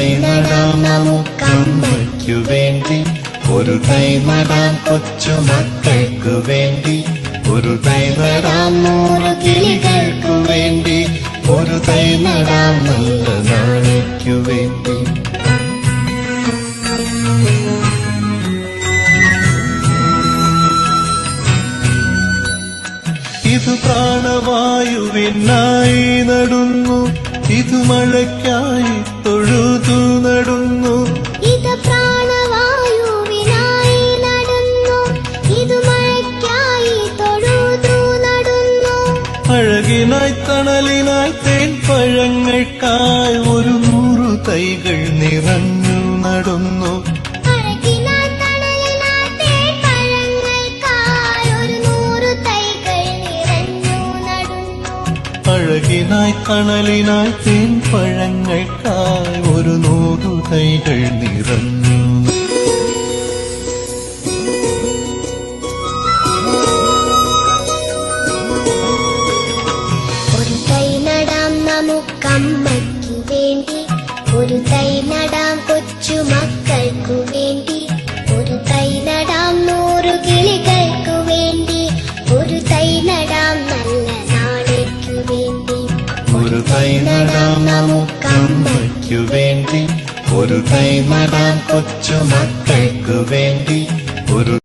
തൈ നടാം നമുക്കമ്മയ്ക്കു വേണ്ടി, ഒരു തൈ നടാം കൊച്ചുമക്കൾക്കു വേണ്ടി, ഒരു തൈ നടാം 100 കിളികൾക്കു വേണ്ടി, ഒരു തൈ നടാം നല്ല നാളേക്കു വേണ്ടി. ഇത് പ്രാണവായുവിനായി നടുന്നു, ഇത് മഴയ്ക്കായി തൊഴുതു നടുന്നു. ഇത് പ്രാണവായുവിനായി നടുന്നു, ഇത് മഴയ്ക്കായി തൊഴുതു നടുന്നു. അഴകിനായി തണലിനായി തേൻ പഴങ്ങൾക്കായി 100 തൈകൾ നിറഞ്ഞു നടുന്നു. അഴകിനായി തണലിനായി തേൻ പഴങ്ങൾക്കായി 100 തൈകൾ നിറഞ്ഞു. ഒരു തൈ നടാം നമുക്കമ്മയ്ക്കു വേണ്ടി, ഒരു തൈ നടാം കൊച്ചുമക്കൾക്കു വേണ്ടി, ഒരു തൈ നടാം 100 കിളികൾക്കു വേണ്ടി, ഒരു തൈ നടാം നല്ല നാളേക്കു വേണ്ടി. ഒരു തൈ നടാം നമുക്കമ്മയ്ക്കു വേണ്ടി, ഒരു തൈ നടാം കൊച്ചുമക്കൾക്കു വേണ്ടി, ഒരു